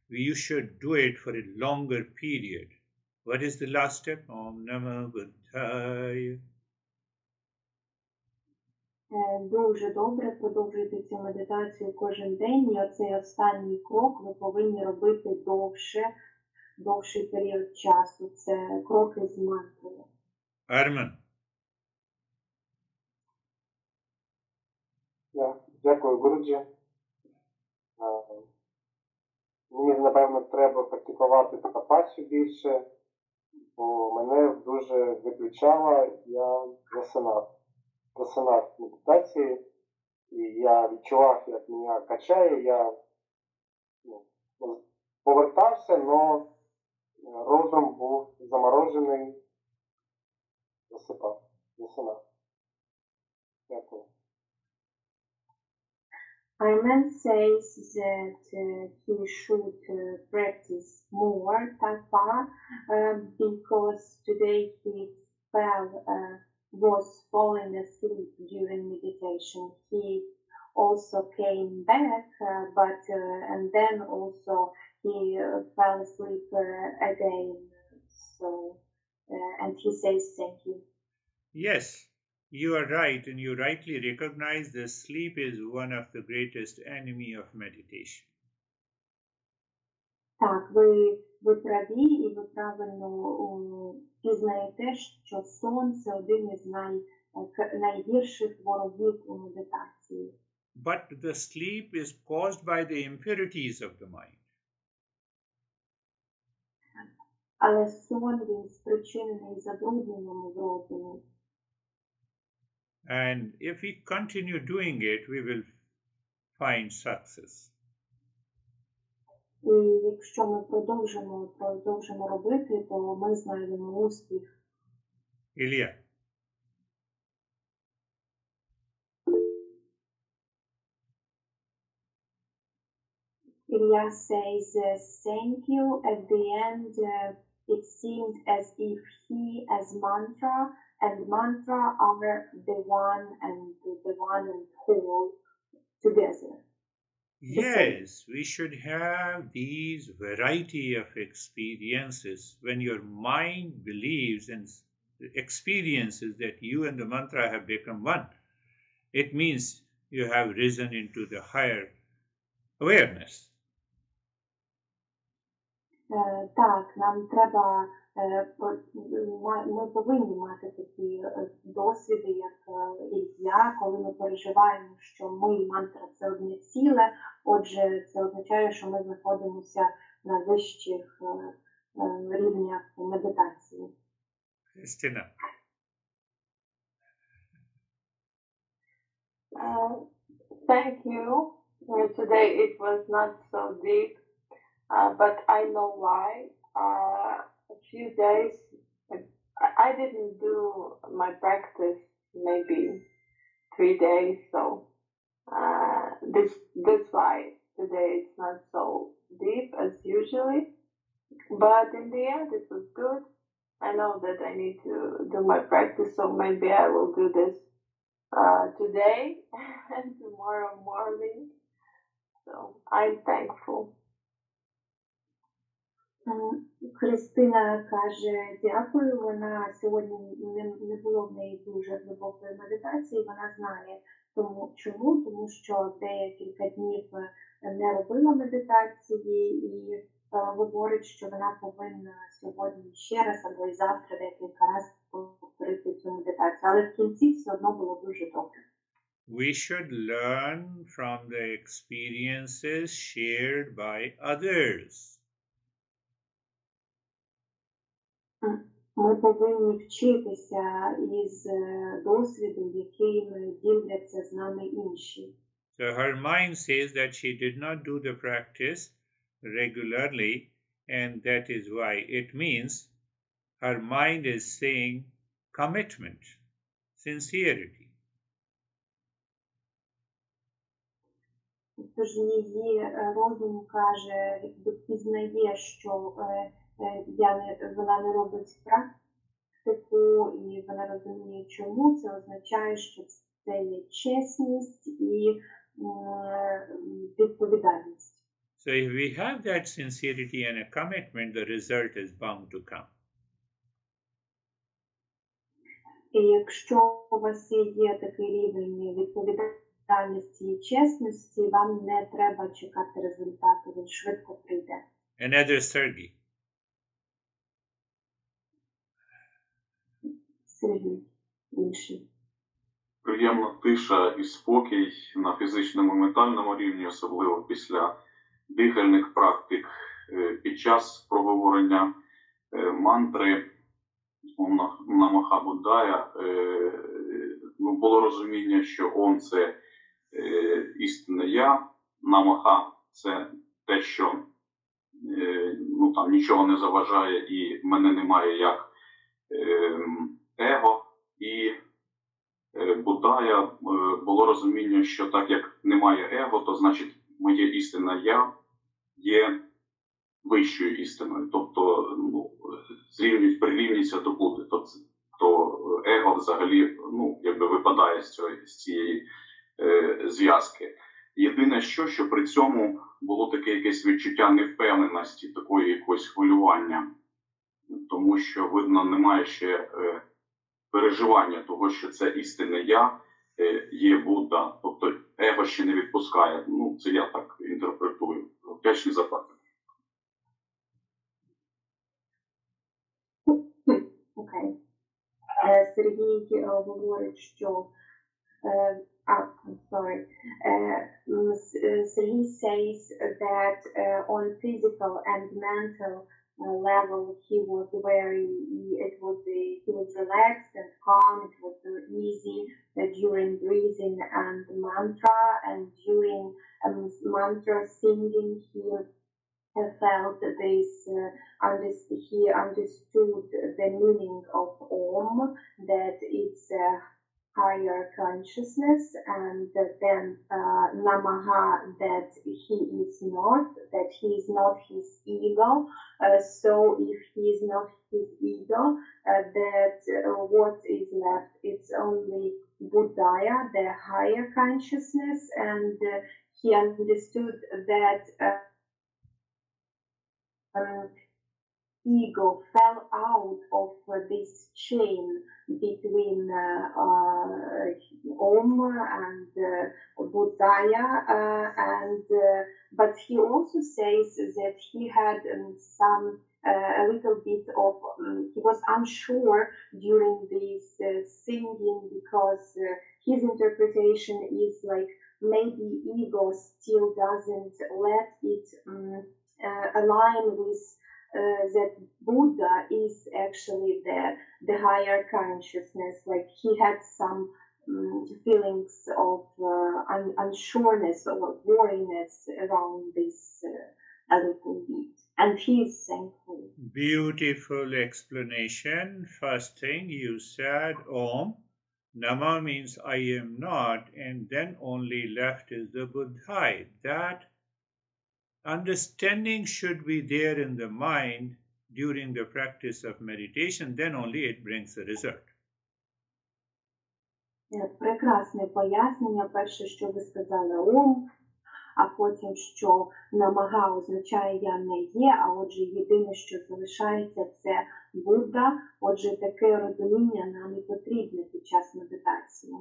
you should do it for a longer period. What is the last step? Om Namah Buddhaya. Дуже добре, продовжуйте цю медитацію кожен день, і оцей останній крок ви повинні робити довший період часу. Це кроки з мантрою. Arman. Дякую, Гуруджі. Мені, напевно, треба практикувати тапасю більше, бо мене дуже виключало, я засинав в медитації, і я відчував, як мене качає, я повертався, але розум був заморожений, засинав. Дякую. Arman says that he should practice more tapa because today he was falling asleep during meditation. He also came back, and then also he fell asleep again. So, and he says thank you. Yes, you are right, and you rightly recognize that sleep is one of the greatest enemy of meditation. Так, ви праві, і ви правильно пізнаєте, що сон – це один із найгірших ворогів у медитації. But the sleep is caused by the impurities of the mind. Але сон, він спричинений забрудненням в розумі. And if we continue doing it, we will find success. І якщо ми продовжимо робити, то ми знайдемо успіх. Ilya. Ilya says, thank you. At the end, it seemed as if he as mantra and mantra are the one and whole together. Yes, we should have these variety of experiences. When your mind believes and experiences that you and the mantra have become one, it means you have risen into the higher awareness. Так, нам треба, ми повинні мати такі досвіди, як Ілля, коли ми переживаємо, що ми і мантра – це одне ціле, отже, це означає, що ми знаходимося на вищих рівнях медитації. Christina. Thank you. Today it was not so deep. But I know why. A few days, I didn't do my practice maybe 3 days, so that's why today it's not so deep as usually. But in the end, it was good. I know that I need to do my practice, so maybe I will do this today and tomorrow morning. So I'm thankful. Христина каже, дякую, вона сьогодні не було в неї дуже глибокої медитації, вона знає чому, тому що декілька днів не робила медитації і говорить, що вона повинна сьогодні ще раз або і завтра декілька разів повторити цю медитацію, але в кінці все одно було дуже добре. We should learn from the experiences shared by others. Ми повинні вчитися із досвіду, яким діляться з нами інші. So her mind says that she did not do the practice regularly, and that is why. It means her mind is saying commitment, sincerity. Тож її розум каже, пізнає, що вона не робить практику, і вона розуміє, чому. Це означає, що це є чесність і відповідальність. So if we have that sincerity and a commitment, the result is bound to come. І якщо у вас є такий рівень відповідальності і чесності, вам не треба чекати результату, він швидко прийде. Another Sergey. Сергій, інший. Приємна тиша і спокій на фізичному і ментальному рівні, особливо після дихальних практик, під час проговорення мантри Намаха Буддая, було розуміння, що Он – це істинне Я, Намаха – це те, що там нічого не заважає і мене немає як его, і Буддая було розуміння, що так як немає его, то значить моє істинне Я є вищою істиною. Тобто прирівнюється до Будди. Тобто его взагалі випадає з цієї зв'язки. Єдине, що при цьому було таке якесь відчуття невпевненості, такої якогось хвилювання, тому що, видно, немає ще переживання того, що це істинне я, є Будда, тобто его ще не відпускає. Ну, це я так інтерпретую. Вдячний за так. Окей. Сергій говорить, що I'm sorry. Sergey says that on physical and mental level he was he was relaxed and calm. It was very easy during breathing and mantra, and during mantra singing he felt this. He understood the meaning of Om, that it's higher consciousness, and then Namaha, that he is not his ego. So if he is not his ego, that what is left, it's only Buddhaya, the higher consciousness, and he understood that ego fell out of this chain between Om and Buddhaya, but he also says that he had a little bit of he was unsure during this singing, because his interpretation is like maybe ego still doesn't let it align with that Buddha is actually the higher consciousness. Like he had some feelings of unsureness or worriness around this a little bit, and he is thankful. Beautiful explanation. First thing you said Om. Nama means I am not, and then only left is the Buddhai. That understanding should be there in the mind during the practice of meditation, then only it brings a result. Прекрасне пояснення. Перше, що ви сказали Ом, а потім, що намага означає я не є, а отже єдине, що залишається, це Будда. Отже, таке розуміння нам і потрібне під час медитації.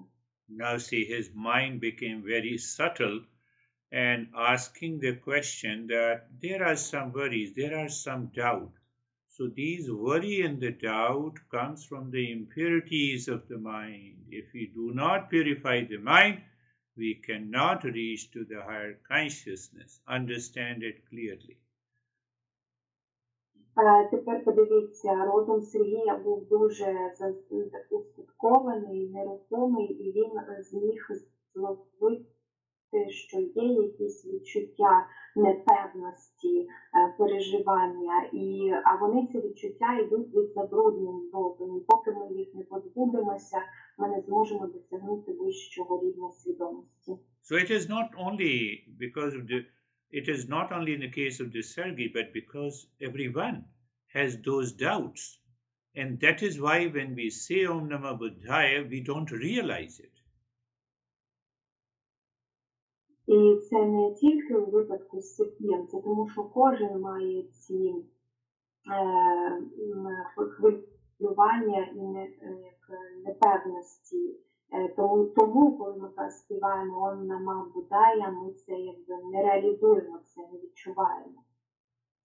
Now see, his mind became very subtle and asking the question that there are some worries, there are some doubt. So these worry and the doubt comes from the impurities of the mind. If we do not purify the mind, we cannot reach to the higher consciousness. Understand it clearly. Тепер подивіться, розум Сергія був дуже устаткований, нерухомий, і він зміг зловити, що є якісь відчуття непевності, переживання, а вони ці відчуття йдуть від забруднень розуму. І поки ми їх не позбудемося, ми не зможемо досягнути вищого рівня свідомості. So it is not only in the case of the Sergey, but because everyone has those doubts. And that is why when we say Om Namah Buddhaya, we don't realize it. І це не тільки у випадку з Сергієм, це тому, що кожен має ці хвилювання і непевності. Тому, коли ми співаємо Ом Намah Buddhaya, ми це якби не реалізуємо, це не відчуваємо.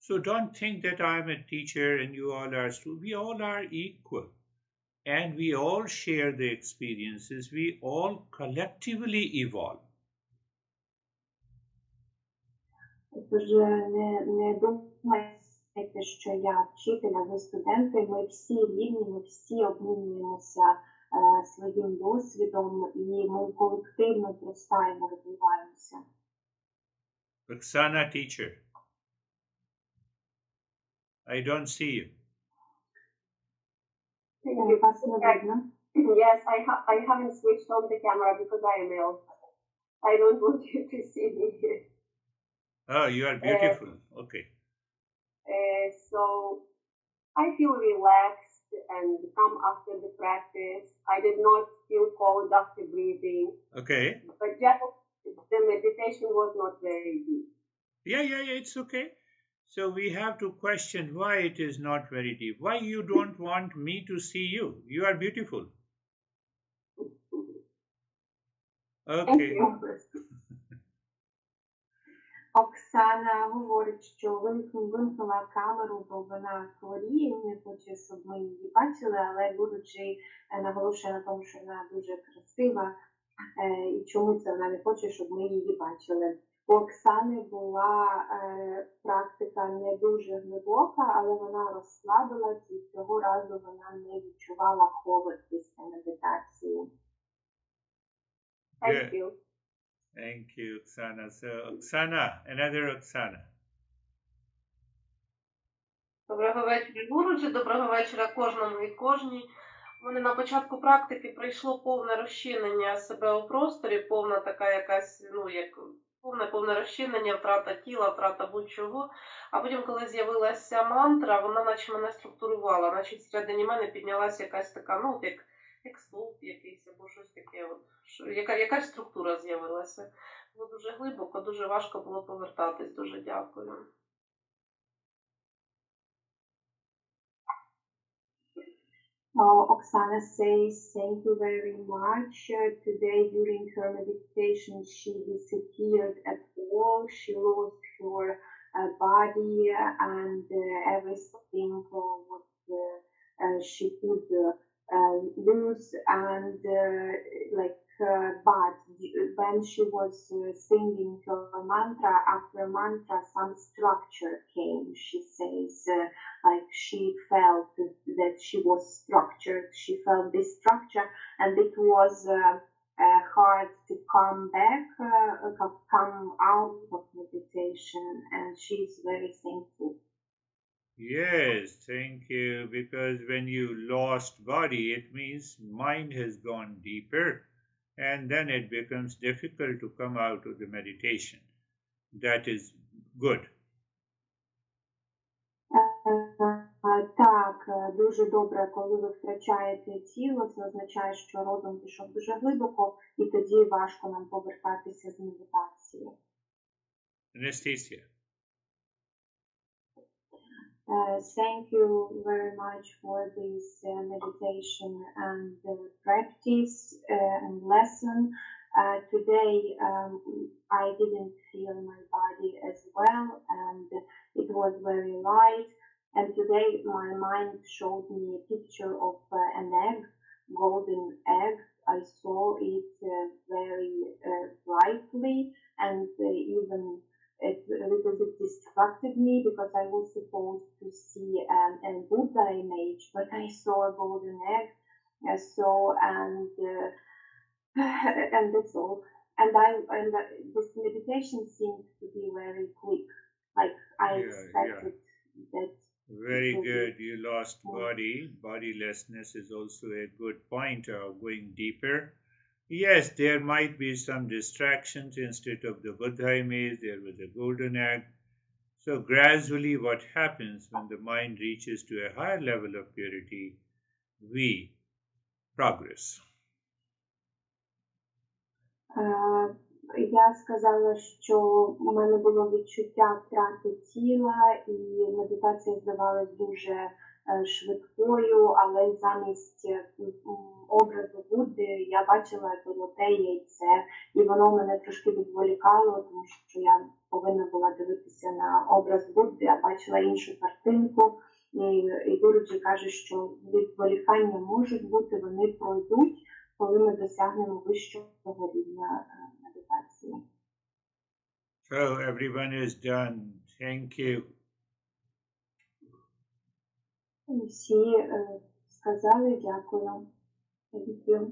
So don't think that I'm a teacher and you all are students. We all are equal. And we all share the experiences. We all collectively evolve. Тож не думайте, що я вчитель, а ви студенти. Ми всі рівні, ми всі обмінюємося своїм досвідом, і ми колективно зростаємо, розвиваємося. Roxana, teacher. I don't see you. Yes, I haven't switched on the camera because I am ill. I don't want you to see me here. Oh, you are beautiful. Okay. So I feel relaxed and calm after the practice. I did not feel cold after breathing. Okay. But meditation was not very deep. Yeah, it's okay. So we have to question why it is not very deep. Why you don't want me to see you? You are beautiful. Thank Okay. you. Оксана говорить, що вимкнула камеру, бо вона хворіє, не хоче, щоб ми її бачили, але Гуруджі наголошує на тому, що вона дуже красива, і чому це вона не хоче, щоб ми її бачили. У Оксани була практика не дуже глибока, але вона розслабилась, і цього разу вона не відчувала холод після медитації. Thank you. Thank you, Oksana. So, Oksana, another Oksana. Доброго вечора, Гуруджі, доброго вечора кожному і кожній. У мене на початку практики прийшло повне розчинення себе у просторі, повна така якась, як повне розчинення, втрата тіла, втрата будь-чого. А потім, коли з'явилася мантра, вона наче мене структурувала, наче всередині мене піднялася якась така, як стовп якийсь або щось таке. Якась структура з'явилася. Було дуже глибоко, дуже важко було повертатись. Дуже дякую. Oksana says, thank you very much. Today during her meditation she disappeared at all. She lost her body and everything what she could lose, and but when she was singing her mantra, after mantra some structure came. She says like she felt that she was structured, she felt this structure, and it was hard to come back, come out of meditation, and she's very thankful. Yes, thank you. Because when you lost body, it means mind has gone deeper, and then it becomes difficult to come out of the meditation. That is good. Так, дуже добре, коли ви втрачаєте тіло, це означає, що розум пішов дуже глибоко, і тоді важко нам повертатися з медитації. Anastasia. Thank you very much for this meditation and practice and lesson. Today I didn't feel my body as well, and it was very light. And today my mind showed me a picture of an egg, golden egg. I saw it very brightly, and even it a little bit distracted me because I was supposed to see a Buddha image, but I saw a golden egg. And that's all. And this meditation seemed to be very quick. Like I expected that. Very good. You lost body. Bodilessness is also a good point of going deeper. Yes, there might be some distractions. Instead of the Buddha image, there was a golden egg. So gradually what happens when the mind reaches to a higher level of purity, we progress. Я сказала, що у мене було відчуття втрати тіла, і медитація здавалась дуже швидкою, але замість образу Будди я бачила золоте яйце, і воно мене трошки відволікало, тому що я повинна була дивитися на образ Будди, а бачила іншу картинку, і Гуруджі каже, що відволікання можуть бути, вони пройдуть, коли ми досягнемо вищого рівня медитації. So everyone is done. Thank you. Всі сказали дякую. Thank you.